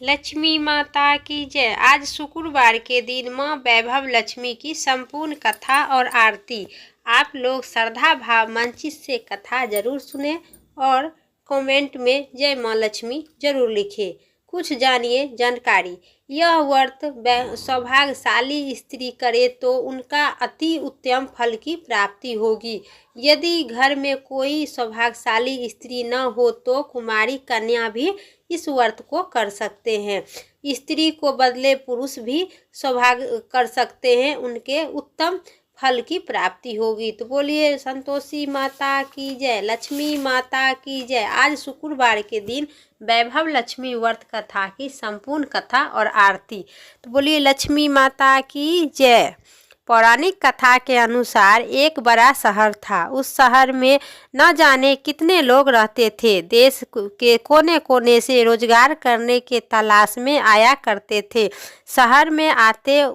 लक्ष्मी माता की जय। आज शुक्रवार के दिन माँ वैभव लक्ष्मी की संपूर्ण कथा और आरती। आप लोग श्रद्धा भाव मंचित से कथा जरूर सुने और कमेंट में जय माँ लक्ष्मी जरूर लिखें। कुछ जानिए जानकारी। यह व्रत सौभाग्यशाली स्त्री करे तो उनका अति उत्तम फल की प्राप्ति होगी। यदि घर में कोई सौभाग्यशाली स्त्री न हो तो कुमारी कन्या भी इस व्रत को कर सकते हैं। स्त्री को बदले पुरुष भी सौभाग्य कर सकते हैं, उनके उत्तम फल की प्राप्ति होगी। तो बोलिए संतोषी माता की जय, लक्ष्मी माता की जय। आज शुक्रवार के दिन वैभव लक्ष्मी व्रत कथा की संपूर्ण कथा और आरती। तो बोलिए लक्ष्मी माता की जय। पौराणिक कथा के अनुसार एक बड़ा शहर था। उस शहर में न जाने कितने लोग रहते थे। देश के कोने कोने से रोजगार करने के तलाश में आया करते थे। शहर में आते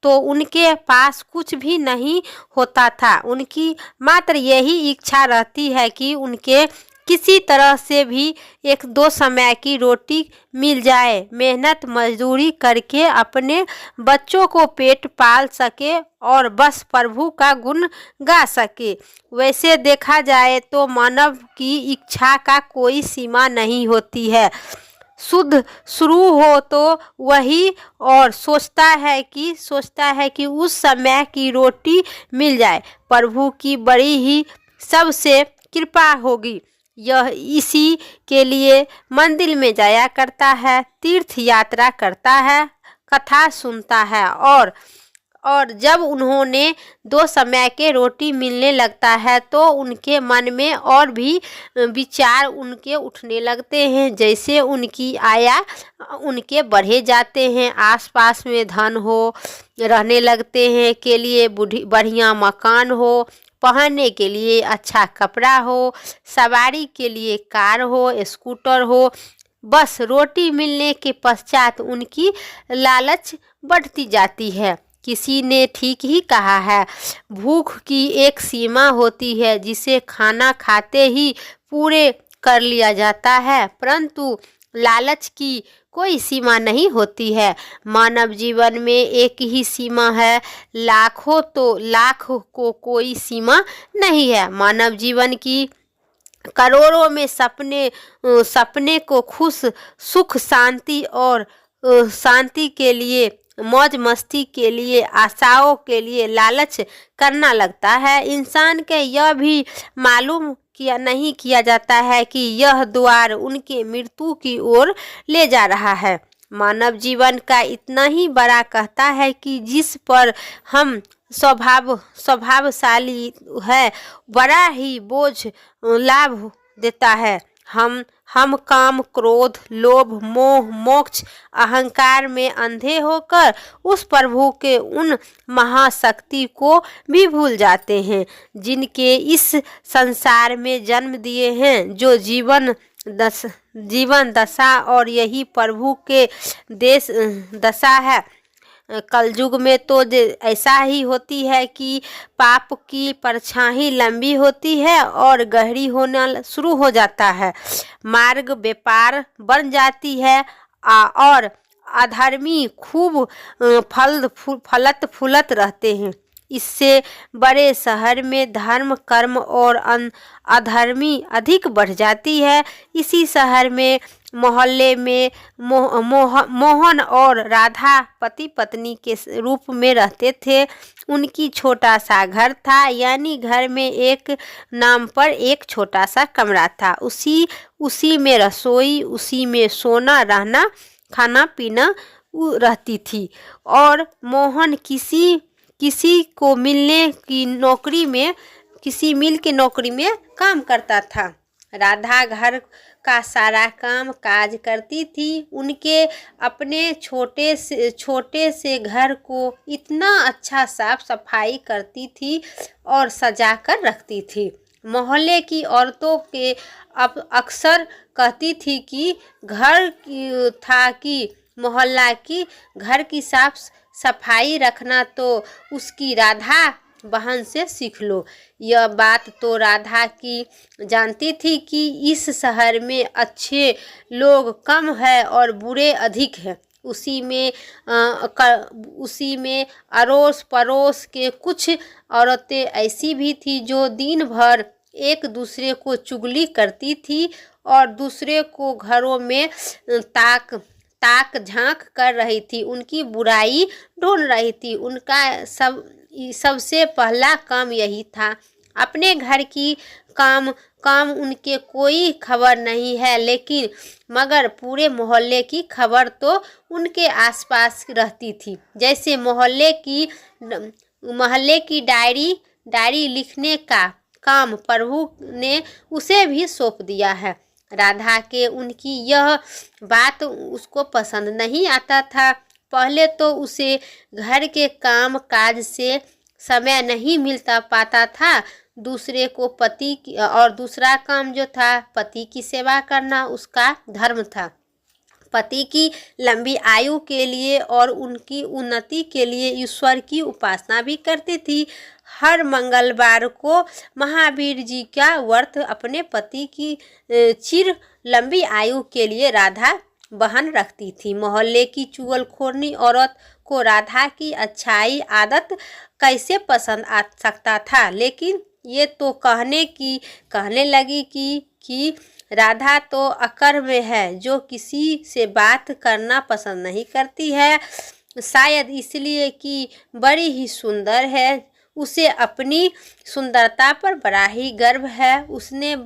तो उनके पास कुछ भी नहीं होता था। उनकी मात्र यही इच्छा रहती है कि उनके किसी तरह से भी एक दो समय की रोटी मिल जाए, मेहनत मजदूरी करके अपने बच्चों को पेट पाल सके और बस प्रभु का गुण गा सके। वैसे देखा जाए तो मानव की इच्छा का कोई सीमा नहीं होती है। शुद्ध शुरू हो तो वही और सोचता है कि उस समय की रोटी मिल जाए, प्रभु की बड़ी ही सबसे कृपा होगी। यह इसी के लिए मंदिर में जाया करता है, तीर्थ यात्रा करता है, कथा सुनता है और जब उन्होंने दो समय के रोटी मिलने लगता है तो उनके मन में और भी विचार उनके उठने लगते हैं। जैसे उनकी आया उनके बढ़े जाते हैं, आसपास में धन हो, रहने लगते हैं के लिए बढ़िया मकान हो, पहनने के लिए अच्छा कपड़ा हो, सवारी के लिए कार हो, स्कूटर हो। बस रोटी मिलने के पश्चात उनकी लालच बढ़ती जाती है। किसी ने ठीक ही कहा है, भूख की एक सीमा होती है जिसे खाना खाते ही पूरे कर लिया जाता है, परंतु लालच की कोई सीमा नहीं होती है। मानव जीवन में एक ही सीमा है, लाख हो तो लाख को कोई सीमा नहीं है। मानव जीवन की करोड़ों में सपने को खुश सुख शांति और शांति के लिए, मौज मस्ती के लिए, आशाओं के लिए लालच करना लगता है। इंसान के यह भी मालूम नहीं किया जाता है कि यह द्वार उनके मृत्यु की ओर ले जा रहा है। मानव जीवन का इतना ही बड़ा कहता है कि जिस पर हम स्वभावशाली है, बड़ा ही बोझ लाभ देता है। हम काम क्रोध लोभ मोह मोक्ष अहंकार में अंधे होकर उस प्रभु के उन महाशक्ति को भी भूल जाते हैं जिनके इस संसार में जन्म दिए हैं, जो जीवन दशा और यही प्रभु के देश दशा है। कलयुग में तो ऐसा ही होती है कि पाप की परछाई लंबी होती है और गहरी होना शुरू हो जाता है। मार्ग व्यापार बन जाती है और अधर्मी खूब फलत फूलत रहते हैं। इससे बड़े शहर में धर्म कर्म और अधर्मी अधिक बढ़ जाती है। इसी शहर में मोहल्ले में मोहन और राधा पति पत्नी के रूप में रहते थे। उनकी छोटा सा घर था, यानी घर में एक नाम पर एक छोटा सा कमरा था। उसी में रसोई, उसी में सोना रहना खाना पीना रहती थी। और मोहन किसी को मिलने की नौकरी में किसी मिल के नौकरी में काम करता था। राधा घर का सारा काम काज करती थी। उनके अपने छोटे से घर को इतना अच्छा साफ सफाई करती थी और सजा कर रखती थी। मोहल्ले की औरतों के अब अक्सर कहती थी कि मोहल्ला की घर की साफ सफाई रखना तो उसकी राधा बहन से सीख लो। यह बात तो राधा की जानती थी कि इस शहर में अच्छे लोग कम है और बुरे अधिक हैं। उसी में अड़ोस पड़ोस के कुछ औरतें ऐसी भी थी जो दिन भर एक दूसरे को चुगली करती थी और दूसरे को घरों में ताक झांक कर रही थी, उनकी बुराई ढूंढ रही थी। उनका सबसे पहला काम यही था। अपने घर की काम उनके कोई खबर नहीं है, लेकिन मगर पूरे मोहल्ले की खबर तो उनके आसपास रहती थी। जैसे मोहल्ले की डायरी लिखने का काम प्रभु ने उसे भी सौंप दिया है। राधा के उनकी यह बात उसको पसंद नहीं आता था। पहले तो उसे घर के काम काज से समय नहीं मिलता पाता था। दूसरा काम जो था, पति की सेवा करना उसका धर्म था। पति की लंबी आयु के लिए और उनकी उन्नति के लिए ईश्वर की उपासना भी करती थी। हर मंगलवार को महावीर जी का व्रत अपने पति की चिर लंबी आयु के लिए राधा बहन रखती थी। मोहल्ले की चुगलखोरनी औरत को राधा की अच्छाई आदत कैसे पसंद आ सकता था, लेकिन ये तो कहने लगी कि राधा तो अकड़ में है, जो किसी से बात करना पसंद नहीं करती है, शायद इसलिए कि बड़ी ही सुंदर है। उसे अपनी सुंदरता पर बड़ा ही गर्व है। उसने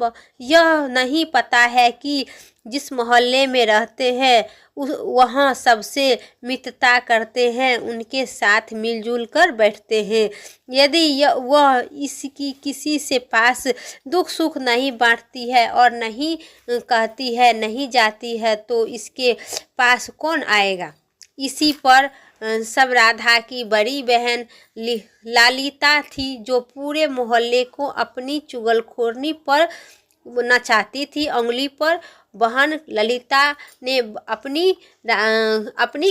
यह नहीं पता है कि जिस मोहल्ले में रहते हैं वहाँ सबसे मित्रता करते हैं, उनके साथ मिलजुल कर बैठते हैं। यदि वह इसकी किसी से पास दुख सुख नहीं बांटती है और नहीं कहती है, नहीं जाती है, तो इसके पास कौन आएगा। इसी पर सब राधा की बड़ी बहन ललिता थी, जो पूरे मोहल्ले को अपनी चुगलखोरनी पर नचाती थी। उंगली पर बहन ललिता ने अपनी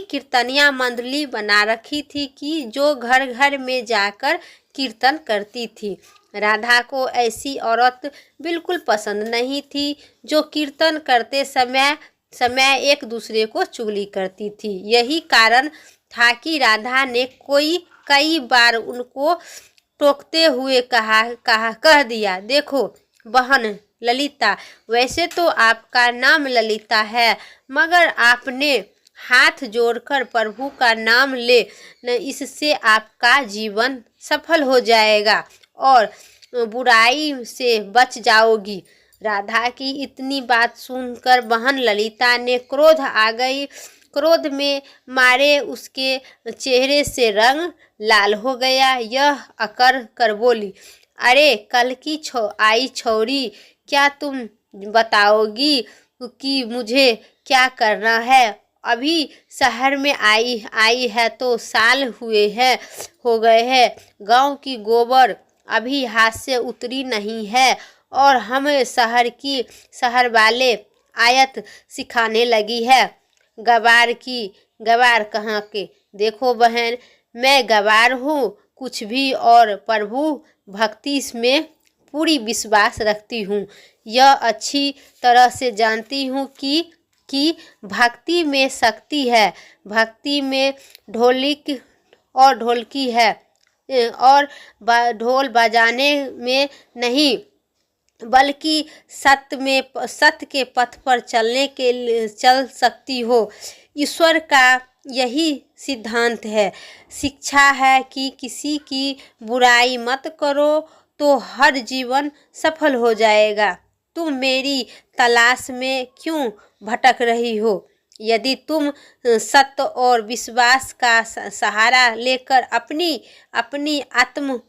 कीर्तनिया मंडली बना रखी थी कि जो घर घर में जाकर कीर्तन करती थी। राधा को ऐसी औरत बिल्कुल पसंद नहीं थी जो कीर्तन करते समय एक दूसरे को चुगली करती थी। यही कारण था कि राधा ने कई बार उनको टोकते हुए कह दिया, देखो बहन ललिता, वैसे तो आपका नाम ललिता है, मगर आपने हाथ जोड़कर प्रभु का नाम ले, इससे आपका जीवन सफल हो जाएगा और बुराई से बच जाओगी। राधा की इतनी बात सुनकर बहन ललिता ने क्रोध में मारे उसके चेहरे से रंग लाल हो गया। यह अकड़ कर बोली, अरे कल की आई छौरी, क्या तुम बताओगी कि मुझे क्या करना है। अभी शहर में आई है तो साल हो गए हैं। गांव की गोबर अभी हाथ से उतरी नहीं है और हमें शहर वाले आयत सिखाने लगी है। गवार कहाँ के। देखो बहन, मैं गवार हूँ कुछ भी, और प्रभु भक्ति में पूरी विश्वास रखती हूँ। यह अच्छी तरह से जानती हूँ कि भक्ति में शक्ति है, भक्ति में ढोलकी है और ढोल बजाने में नहीं, बल्कि सत्य के पथ पर चल सकती हो। ईश्वर का यही सिद्धांत है। शिक्षा है कि किसी की बुराई मत करो तो हर जीवन सफल हो जाएगा। तुम मेरी तलाश में क्यों भटक रही हो? यदि तुम सत्य और विश्वास का सहारा लेकर अपनी आत्म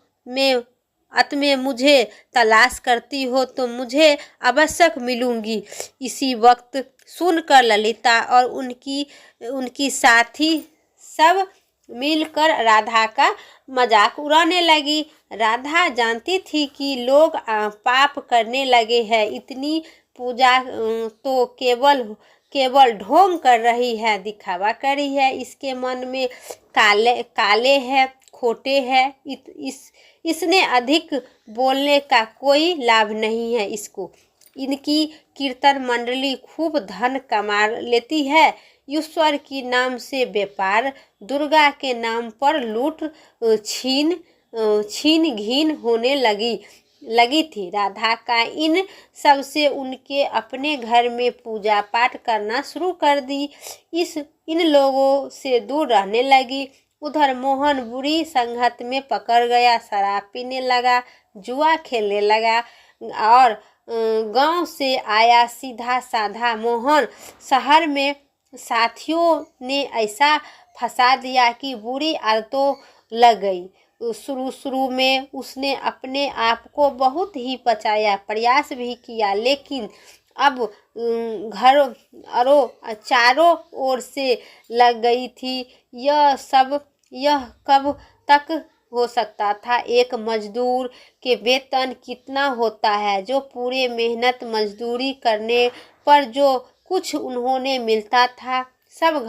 में मुझे तलाश करती हो तो मुझे अवश्य मिलूंगी। इसी वक्त सुनकर ललिता और उनकी साथी सब मिलकर राधा का मजाक उड़ाने लगी। राधा जानती थी कि लोग पाप करने लगे हैं, इतनी पूजा तो केवल ढोंग कर रही है, दिखावा कर रही है। इसके मन में काले है, खोटे है, इसने अधिक बोलने का कोई लाभ नहीं है इसको। इनकी कीर्तन मंडली खूब धन कमा लेती है। ईश्वर की नाम से व्यापार, दुर्गा के नाम पर लूट छीन घीन होने लगी थी। राधा का इन सबसे उनके अपने घर में पूजा पाठ करना शुरू कर दी। इन लोगों से दूर रहने लगी। उधर मोहन बुरी संगत में पकड़ गया, शराब पीने लगा, जुआ खेलने लगा और गांव से आया सीधा साधा मोहन शहर में साथियों ने ऐसा फंसा दिया कि बुरी आदतों लग गई। शुरू में उसने अपने आप को बहुत ही बचाया, प्रयास भी किया, लेकिन अब घरों चारों ओर से लग गई थी। यह कब तक हो सकता था? एक मजदूर के वेतन कितना होता है? जो पूरे मेहनत मजदूरी करने पर जो कुछ उन्होंने मिलता था सब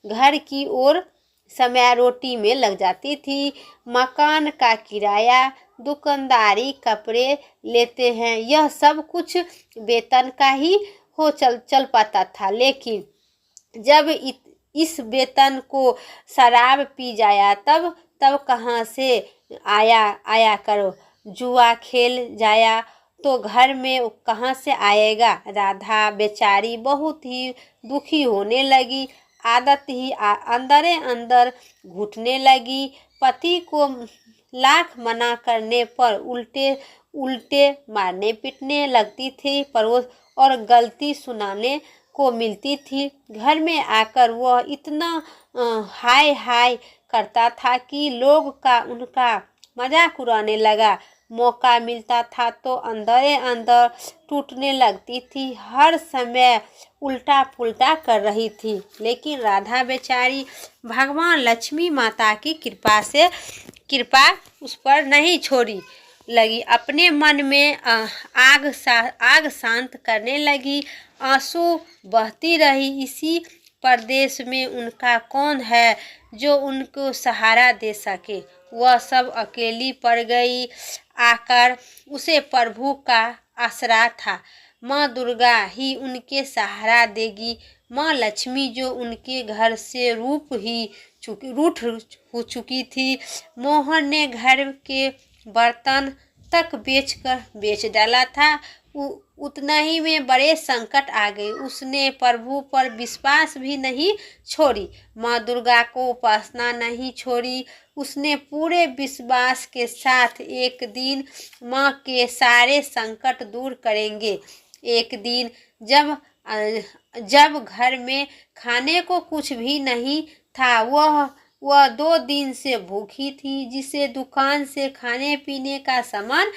घर की ओर समय रोटी में लग जाती थी। मकान का किराया, दुकानदारी, कपड़े लेते हैं, यह सब कुछ वेतन का ही हो चल पाता था। लेकिन जब इस वेतन को शराब पी जाया तब कहाँ से आया करो? जुआ खेल जाया तो घर में कहाँ से आएगा? राधा बेचारी बहुत ही दुखी होने लगी। आदत ही अंदरे अंदर घुटने लगी। पति को लाख मना करने पर उल्टे मारने पीटने लगती थी और गलती सुनाने को मिलती थी। घर में आकर वह इतना हाय हाय करता था कि लोग का उनका मजाक उड़ाने लगा। मौका मिलता था तो अंदरे अंदर टूटने लगती थी। हर समय उल्टा पुल्टा कर रही थी। लेकिन राधा बेचारी भगवान लक्ष्मी माता की कृपा उस पर नहीं छोड़ी लगी। अपने मन में आग शांत करने लगी। आंसू बहती रही। इसी परदेश में उनका कौन है जो उनको सहारा दे सके? वह सब अकेली पड़ गई। आकर उसे प्रभु का आसरा था। माँ दुर्गा ही उनके सहारा देगी। माँ लक्ष्मी जो उनके घर से रूठ हो चुकी थी। मोहन ने घर के बर्तन तक बेच डाला था। उतना ही में बड़े संकट आ गए। उसने प्रभु पर विश्वास भी नहीं छोड़ी, माँ दुर्गा को उपासना नहीं छोड़ी। उसने पूरे विश्वास के साथ एक दिन माँ के सारे संकट दूर करेंगे। एक दिन जब घर में खाने को कुछ भी नहीं था, वह 2 दिन से भूखी थी। जिसे दुकान से खाने पीने का सामान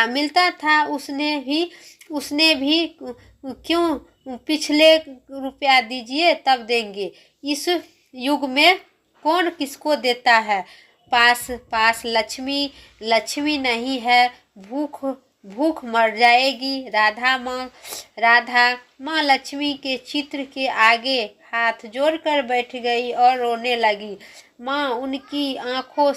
मिलता था उसने भी क्यों पिछले रुपया दीजिए तब देंगे। इस युग में कौन किसको देता है? पास लक्ष्मी नहीं है, भूख मर जाएगी। राधा माँ लक्ष्मी के चित्र के आगे हाथ जोड़कर बैठ गई और रोने लगी। माँ उनकी आंखों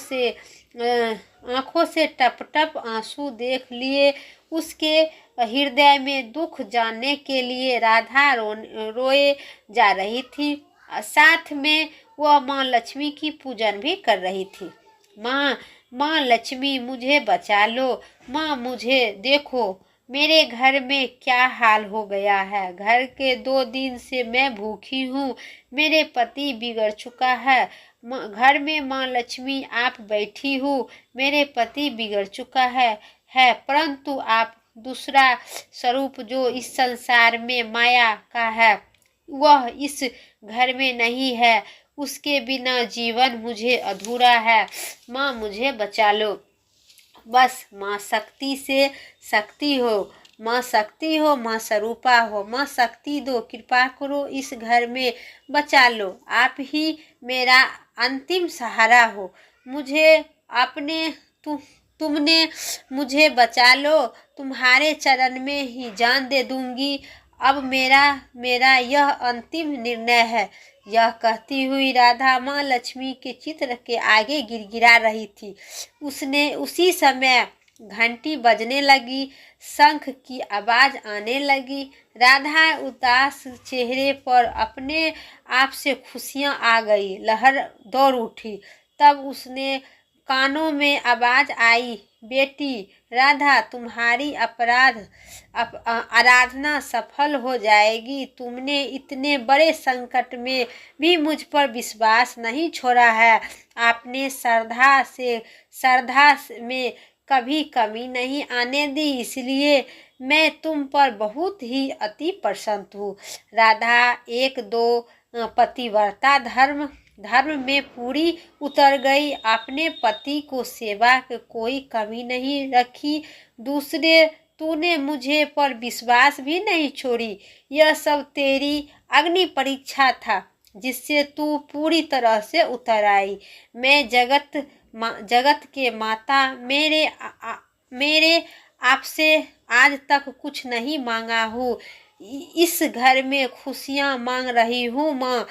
से टप टप आंसू देख लिए। उसके हृदय में दुख जानने के लिए राधा रोए जा रही थी। साथ में वह माँ लक्ष्मी की पूजन भी कर रही थी। माँ लक्ष्मी मुझे बचा लो। माँ मुझे देखो, मेरे घर में क्या हाल हो गया है। घर के 2 दिन से मैं भूखी हूँ। मेरे पति बिगड़ चुका है। घर में माँ लक्ष्मी आप बैठी हूँ। मेरे पति बिगड़ चुका है परंतु आप दूसरा स्वरूप जो इस संसार में माया का है वह इस घर में नहीं है। उसके बिना जीवन मुझे अधूरा है। माँ मुझे बचा लो। बस माँ शक्ति से शक्ति हो, माँ शक्ति हो, माँ स्वरूपा हो। माँ शक्ति दो, कृपा करो, इस घर में बचा लो। आप ही मेरा अंतिम सहारा हो। मुझे अपने तुमने मुझे बचा लो। तुम्हारे चरण में ही जान दे दूंगी। अब मेरा मेरा यह अंतिम निर्णय है। यह कहती हुई राधा माँ लक्ष्मी के चित्र के आगे गिड़गिड़ा रही थी। उसने उसी समय घंटी बजने लगी, शंख की आवाज आने लगी। राधा उदास चेहरे पर अपने आप से खुशियाँ आ गई, लहर दौड़ उठी। तब उसने कानों में आवाज आई, बेटी राधा, तुम्हारी आराधना सफल हो जाएगी। तुमने इतने बड़े संकट में भी मुझ पर विश्वास नहीं छोड़ा है। आपने श्रद्धा में कभी कमी नहीं आने दी, इसलिए मैं तुम पर बहुत ही अति प्रसन्न हूँ। राधा एक दो पतिव्रता धर्म में पूरी उतर गई। अपने पति को सेवा की कोई कमी नहीं रखी। दूसरे, तूने मुझे पर विश्वास भी नहीं छोड़ी। यह सब तेरी अग्नि परीक्षा था, जिससे तू पूरी तरह से उतर आई। मैं जगत के माता, मेरे आपसे आज तक कुछ नहीं मांगा हूँ। इस घर में खुशियाँ मांग रही हूँ। माँ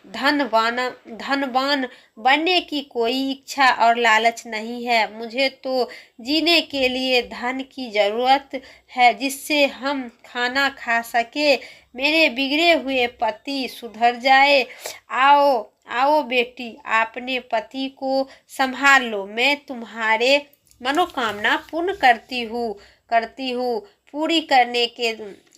धनवान बनने की कोई इच्छा और लालच नहीं है। मुझे तो जीने के लिए धन की जरूरत है, जिससे हम खाना खा सके, मेरे बिगड़े हुए पति सुधर जाए। आओ बेटी, अपने पति को संभाल लो। मैं तुम्हारे मनोकामना पूर्ण करती हूँ। पूरी करने के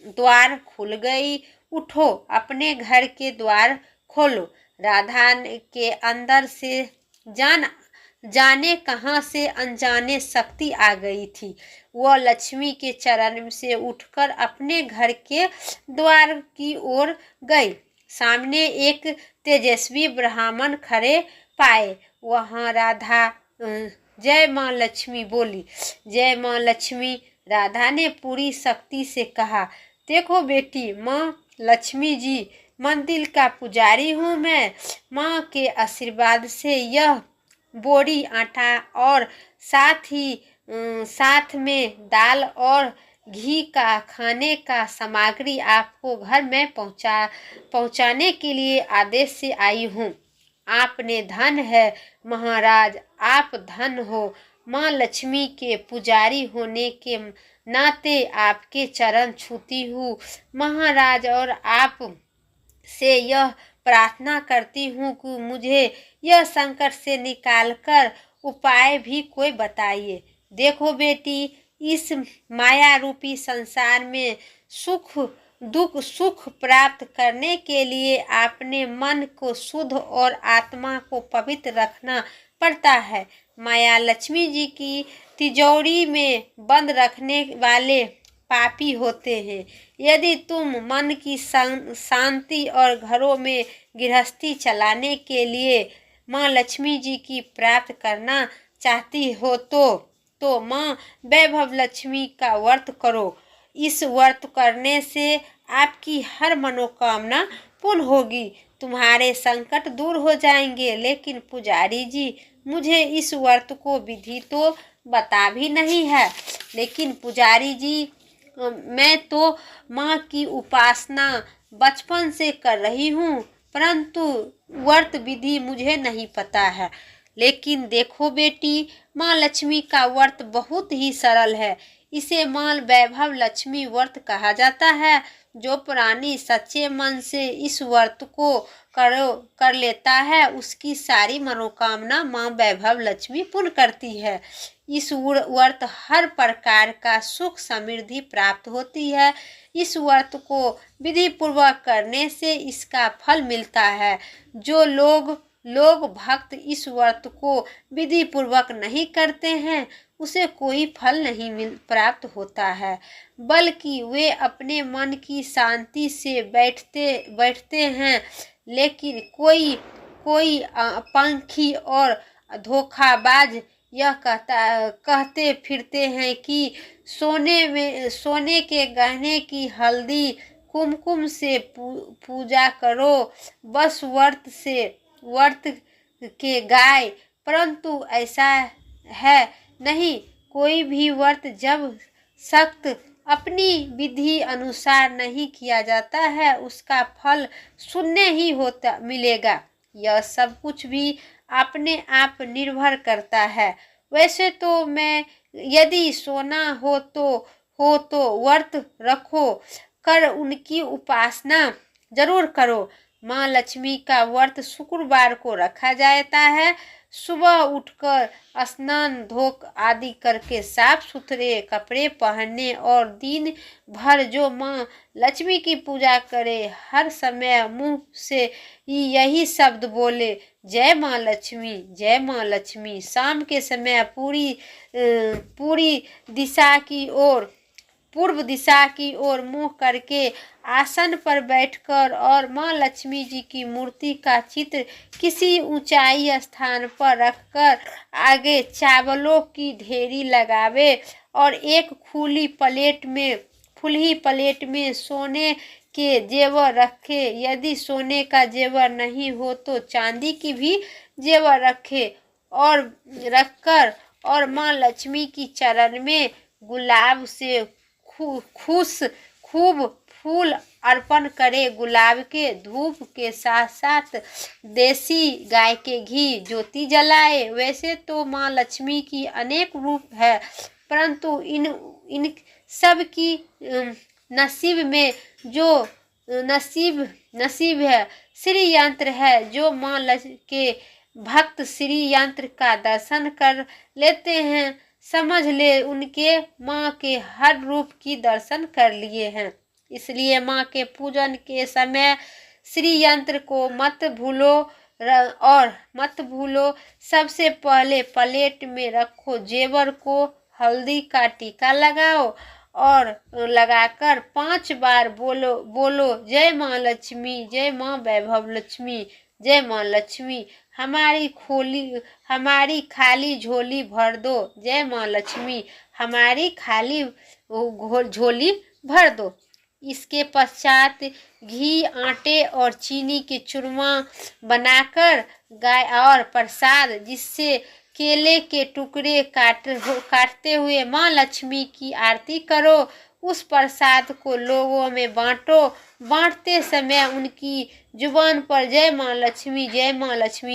द्वार खुल गई। उठो, अपने घर के द्वार खोलो। राधा के अंदर से जाने कहाँ से अनजाने शक्ति आ गई थी। वह लक्ष्मी के चरण से उठकर अपने घर के द्वार की ओर गई। सामने एक तेजस्वी ब्राह्मण खड़े पाए। वहाँ राधा जय माँ लक्ष्मी बोली। जय माँ लक्ष्मी, राधा ने पूरी शक्ति से कहा। देखो बेटी, माँ लक्ष्मी जी मंदिर का पुजारी हूँ मैं। माँ के आशीर्वाद से यह बोरी आटा और साथ में दाल और घी का खाने का सामग्री आपको घर में पहुँचाने के लिए आदेश से आई हूँ। आपने धन है महाराज, आप धन हो। माँ लक्ष्मी के पुजारी होने के नाते आपके चरण छूती हूँ महाराज, और आप से यह प्रार्थना करती हूँ कि मुझे यह संकट से निकालकर उपाय भी कोई बताइए। देखो बेटी, इस माया रूपी संसार में सुख प्राप्त करने के लिए अपने मन को शुद्ध और आत्मा को पवित्र रखना पड़ता है। माया लक्ष्मी जी की तिजोरी में बंद रखने वाले पापी होते हैं। यदि तुम मन की शांति और घरों में गृहस्थी चलाने के लिए माँ लक्ष्मी जी की प्राप्त करना चाहती हो तो माँ वैभव लक्ष्मी का व्रत करो। इस व्रत करने से आपकी हर मनोकामना पूर्ण होगी, तुम्हारे संकट दूर हो जाएंगे। लेकिन पुजारी जी, मुझे इस व्रत को विधि तो बता भी नहीं है। लेकिन पुजारी जी, मैं तो माँ की उपासना बचपन से कर रही हूँ, परंतु व्रत विधि मुझे नहीं पता है। लेकिन देखो बेटी, माँ लक्ष्मी का व्रत बहुत ही सरल है। इसे माँ वैभव लक्ष्मी व्रत कहा जाता है। जो प्राणी सच्चे मन से इस व्रत को कर लेता है, उसकी सारी मनोकामना माँ वैभव लक्ष्मी पूर्ण करती है। इस व्रत हर प्रकार का सुख समृद्धि प्राप्त होती है। इस व्रत को विधि पूर्वक करने से इसका फल मिलता है। जो लोग भक्त इस व्रत को विधि पूर्वक नहीं करते हैं, उसे कोई फल नहीं प्राप्त होता है, बल्कि वे अपने मन की शांति से बैठते हैं। लेकिन कोई पंखी और धोखाबाज यह कहते फिरते हैं कि सोने के गहने की हल्दी कुमकुम से पूजा करो, बस व्रत के गाय। परंतु ऐसा है नहीं। कोई भी व्रत जब सख्त अपनी विधि अनुसार नहीं किया जाता है उसका फल शून्य ही होता मिलेगा। यह सब कुछ भी अपने आप निर्भर करता है। वैसे तो मैं यदि सोना हो तो व्रत रखो कर उनकी उपासना जरूर करो। माँ लक्ष्मी का व्रत शुक्रवार को रखा जाता है। सुबह उठकर स्नान धोक आदि करके साफ सुथरे कपड़े पहनने और दिन भर जो माँ लक्ष्मी की पूजा करे, हर समय मुंह से यही शब्द बोले, जय माँ लक्ष्मी, जय माँ लक्ष्मी। शाम के समय पूरी दिशा की ओर पूर्व दिशा की ओर मुंह करके आसन पर बैठकर और माँ लक्ष्मी जी की मूर्ति का चित्र किसी ऊंचाई स्थान पर रखकर आगे चावलों की ढेरी लगावे और एक खुली प्लेट में सोने के जेवर रखे। यदि सोने का जेवर नहीं हो तो चांदी की भी जेवर रखे और रखकर और माँ लक्ष्मी की चरण में गुलाब से खूब फूल अर्पण करे। गुलाब के धूप के साथ साथ देसी गाय के घी ज्योति जलाए। वैसे तो माँ लक्ष्मी की अनेक रूप है, परंतु इन सब की नसीब में जो नसीब है श्री यंत्र है। जो माँ के भक्त श्री यंत्र का दर्शन कर लेते हैं, समझ ले उनके माँ के हर रूप की दर्शन कर लिए हैं। इसलिए माँ के पूजन के समय श्री यंत्र को मत भूलो। सबसे पहले प्लेट में रखो जेवर को हल्दी का टीका लगाओ और लगाकर 5 बार बोलो जय माँ लक्ष्मी, जय माँ वैभव लक्ष्मी, जय माँ लक्ष्मी। हमारी खाली झोली भर दो, जय माँ लक्ष्मी, हमारी खाली झोली भर दो। इसके पश्चात घी, आटे और चीनी के चूरमा बनाकर गाय और प्रसाद जिससे केले के टुकड़े काटते हुए माँ लक्ष्मी की आरती करो। उस प्रसाद को लोगों में बांटो। बांटते समय उनकी जुबान पर जय माँ लक्ष्मी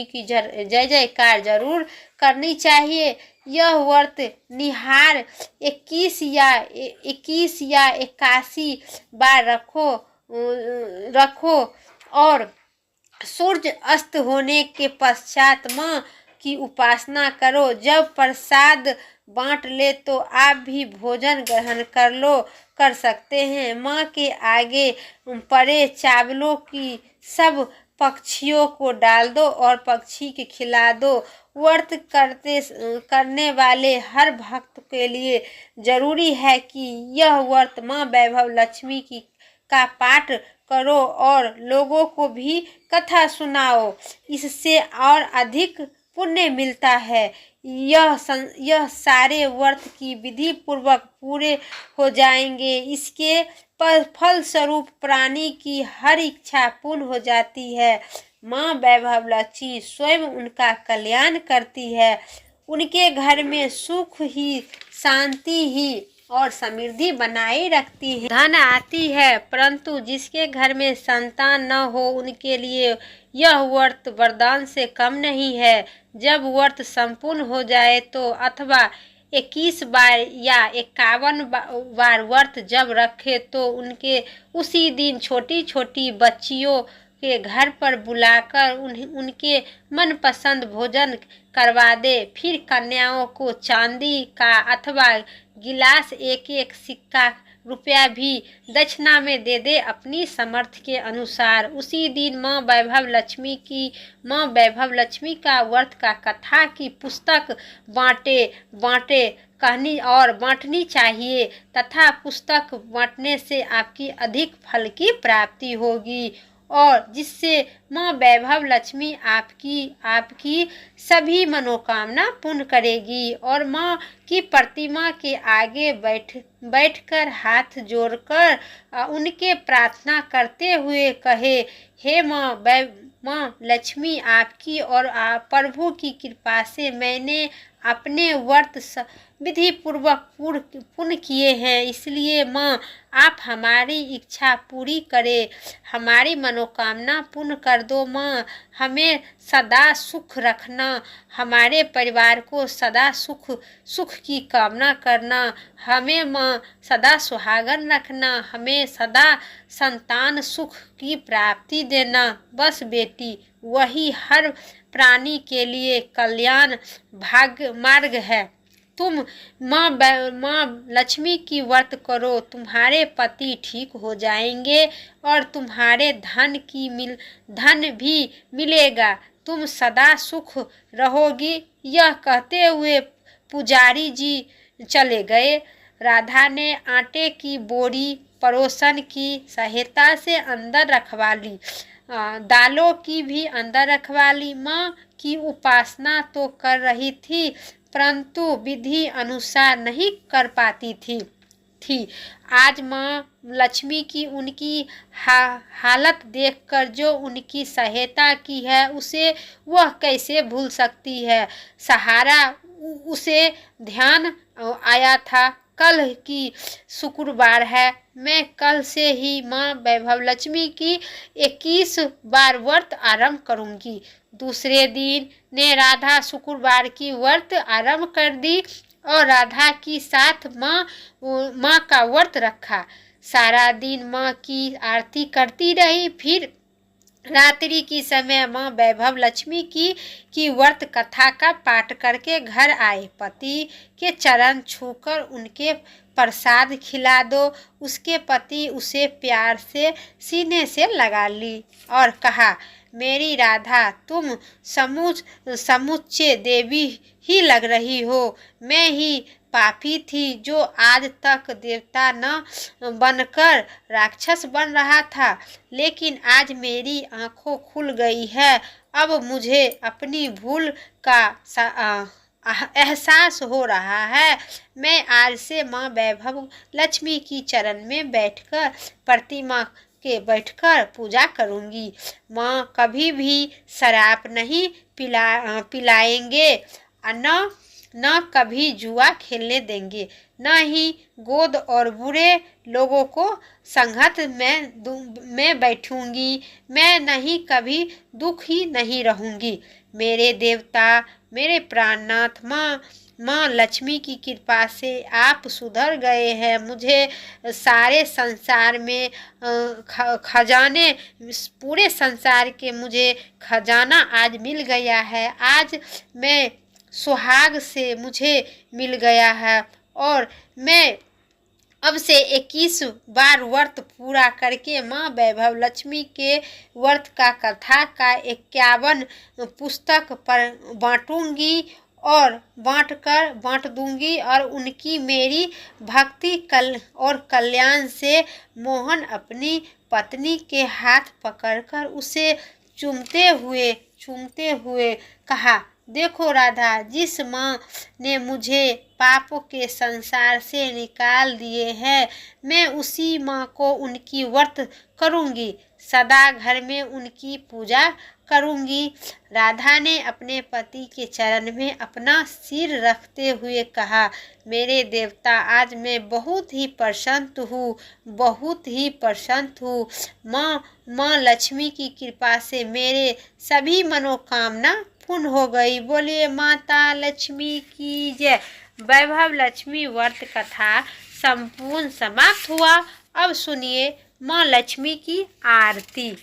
की जय जयकार जरूर करनी चाहिए। यह व्रत निहार 21 या 81 बार रखो और सूर्य अस्त होने के पश्चात माँ की उपासना करो। जब प्रसाद बांट ले तो आप भी भोजन ग्रहण कर सकते हैं। माँ के आगे पड़े चावलों की सब पक्षियों को डाल दो और पक्षी के खिला दो। व्रत करने वाले हर भक्त के लिए जरूरी है कि यह व्रत माँ वैभव लक्ष्मी का पाठ करो और लोगों को भी कथा सुनाओ। इससे और अधिक पुण्य मिलता है। यह सारे व्रत की विधि पूर्वक पूरे हो जाएंगे। इसके फल स्वरूप प्राणी की हर इच्छा पूर्ण हो जाती है। माँ वैभव लक्ष्मी स्वयं उनका कल्याण करती है। उनके घर में सुख ही, शांति ही और समृद्धि बनाए रखती है। धन आती है, परंतु जिसके घर में संतान न हो उनके लिए यह व्रत वरदान से कम नहीं है। जब व्रत संपूर्ण हो जाए तो अथवा 21 बार या 51 बार व्रत जब रखे तो उनके उसी दिन छोटी छोटी बच्चियों के घर पर बुलाकर उनके मनपसंद भोजन करवा दे। फिर कन्याओं को चांदी का अथवा गिलास एक सिक्का रुपया भी दक्षिणा में दे दे अपनी सामर्थ्य के अनुसार। उसी दिन माँ वैभव लक्ष्मी का व्रत का कथा की पुस्तक बांटनी चाहिए तथा पुस्तक बांटने से आपकी अधिक फल की प्राप्ति होगी और जिससे माँ वैभव लक्ष्मी आपकी सभी मनोकामना पूर्ण करेगी। और माँ की प्रतिमा के आगे बैठकर हाथ जोड़कर उनके प्रार्थना करते हुए कहे, हे माँ लक्ष्मी, आपकी और प्रभु की कृपा से मैंने अपने व्रत विधि पूर्वक पूर्ण किए हैं, इसलिए माँ आप हमारी इच्छा पूरी करें, हमारी मनोकामना पूर्ण कर दो। माँ हमें सदा सुख रखना, हमारे परिवार को सदा सुख की कामना करना, हमें माँ सदा सुहागन रखना, हमें सदा संतान सुख की प्राप्ति देना। बस बेटी, वही हर प्राणी के लिए कल्याण भाग्य मार्ग है। तुम माँ लक्ष्मी की व्रत करो, तुम्हारे पति ठीक हो जाएंगे और तुम्हारे धन भी मिलेगा, तुम सदा सुख रहोगी। यह कहते हुए पुजारी जी चले गए। राधा ने आटे की बोरी पड़ोसन की सहायता से अंदर रखवा ली, दालों की भी अंदर रखवा ली। माँ की उपासना तो कर रही थी, परंतु विधि अनुसार नहीं कर पाती थी। आज माँ लक्ष्मी की उनकी हालत देखकर जो उनकी सहायता की है, उसे वह कैसे भूल सकती है। सहारा उसे ध्यान आया था, कल की शुक्रवार है, मैं कल से ही माँ वैभव लक्ष्मी की 21 बार व्रत आरंभ करूंगी। दूसरे दिन ने राधा शुक्रवार की व्रत आरंभ कर दी और राधा की साथ माँ का व्रत रखा। सारा दिन माँ की आरती करती रही। फिर रात्रि की समय माँ वैभव लक्ष्मी की व्रत कथा का पाठ करके घर आए। पति के चरण छूकर उनके प्रसाद खिला दो। उसके पति उसे प्यार से सीने से लगा ली और कहा, मेरी राधा, तुम समुच्चय देवी ही लग रही हो। मैं ही पापी थी जो आज तक देवता न बनकर राक्षस बन रहा था, लेकिन आज मेरी आंखों खुल गई है। अब मुझे अपनी भूल का एहसास हो रहा है। मैं आज से माँ वैभव लक्ष्मी की चरण में बैठकर पूजा करूंगी। माँ कभी भी शराब नहीं पिलाएंगे, न कभी जुआ खेलने देंगे, न ही गोद और बुरे लोगों को संगत में बैठूंगी। मैं नहीं कभी दुखी नहीं रहूंगी। मेरे देवता, मेरे प्राणनाथ माँ लक्ष्मी की कृपा से आप सुधर गए हैं। मुझे सारे संसार में खजाने, पूरे संसार के मुझे खजाना आज मिल गया है। आज मैं सुहाग से मुझे मिल गया है और मैं अब से 21 बार व्रत पूरा करके माँ वैभव लक्ष्मी के व्रत का कथा का 51 पुस्तक पर बांटूंगी और बांट दूंगी और उनकी मेरी भक्ति और कल्याण से मोहन अपनी पत्नी के हाथ पकड़कर उसे चूमते हुए कहा, देखो राधा, जिस माँ ने मुझे पापों के संसार से निकाल दिए हैं, मैं उसी माँ को उनकी व्रत करूंगी, सदा घर में उनकी पूजा करूंगी। राधा ने अपने पति के चरण में अपना सिर रखते हुए कहा, मेरे देवता, आज मैं बहुत ही प्रसन्न हूँ। माँ लक्ष्मी की कृपा से मेरे सभी मनोकामना पूर्ण हो गई। बोलिए माता लक्ष्मी की जय। वैभव लक्ष्मी व्रत कथा संपूर्ण समाप्त हुआ। अब सुनिए माँ लक्ष्मी की आरती।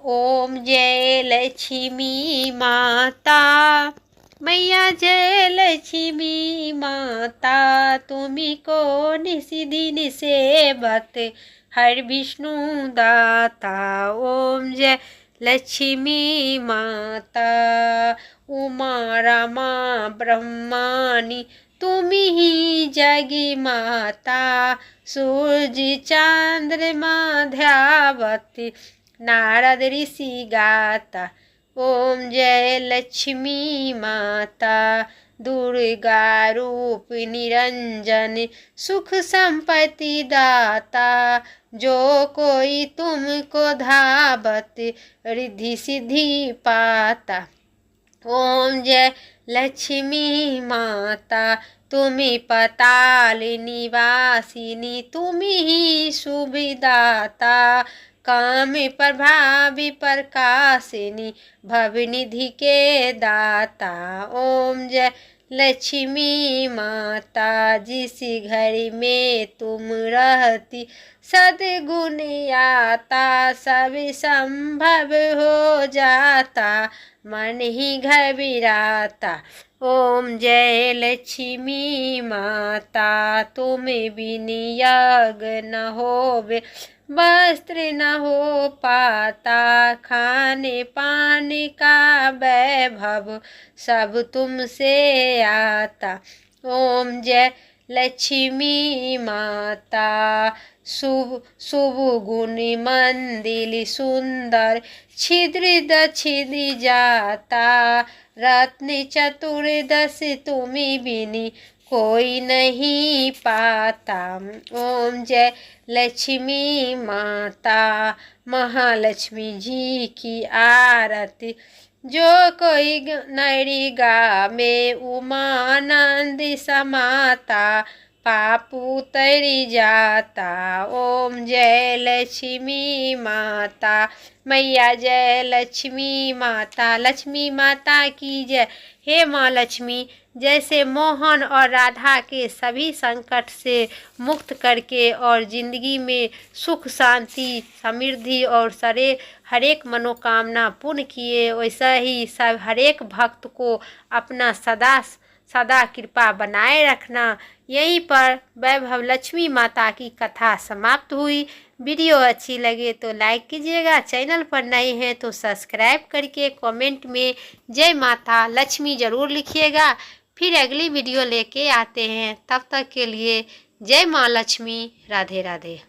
ओम जय लक्ष्मी माता, मैया जय लक्ष्मी माता, तुम्ही को निशिदिन सेवत, हर विष्णु दाता। ओम जय लक्ष्मी माता, उमा रमा ब्रह्मानी तुम्ही ही जगी माता, सूर्य चंद्रमा ध्यावती, नारद ऋषि गाता। ओम जय लक्ष्मी माता, दुर्गा रूप निरंजन, सुख संपत्ति दाता, जो कोई तुमको धावत, रिद्धि सिद्धि पाता। ओम जय लक्ष्मी माता, तुम्ही पताल निवासिनी, तुम्ही ही शुभदाता, काम प्रभावी प्रकाशिनी, भवनिधि के दाता। ओम जय लक्ष्मी माता, जिस घर में तुम रहती सद्गुण आता, सब संभव हो जाता, मन ही घबराता। ओम जय लक्ष्मी माता, तुम बिन यज्ञ न होवे, वस्त्र न हो पाता, खाने पाने का वैभव सब तुमसे आता। ओम जय लक्ष्मी माता, शुभ शुभ गुण मंदिर सुंदर, छिद्र छिद्र जाता, रत्न चतुर्दश तुम्हें बिनी कोई नहीं पाता। ओम जय लक्ष्मी माता, महालक्ष्मी जी की आरती, जो कोई नरी गावे, उमानंद समाता, पाप उतर जाता। ओम जय लक्ष्मी माता, मैया जय लक्ष्मी माता, लक्ष्मी माता की जय। हे माँ लक्ष्मी, जैसे मोहन और राधा के सभी संकट से मुक्त करके और जिंदगी में सुख शांति समृद्धि और हरेक मनोकामना पूर्ण किए, वैसा ही सब हरेक भक्त को अपना सदा कृपा बनाए रखना। यहीं पर वैभव लक्ष्मी माता की कथा समाप्त हुई। वीडियो अच्छी लगे तो लाइक कीजिएगा, चैनल पर नए हैं तो सब्सक्राइब करके कमेंट में जय माता लक्ष्मी ज़रूर लिखिएगा। फिर अगली वीडियो लेके आते हैं, तब तक के लिए जय माँ लक्ष्मी, राधे राधे।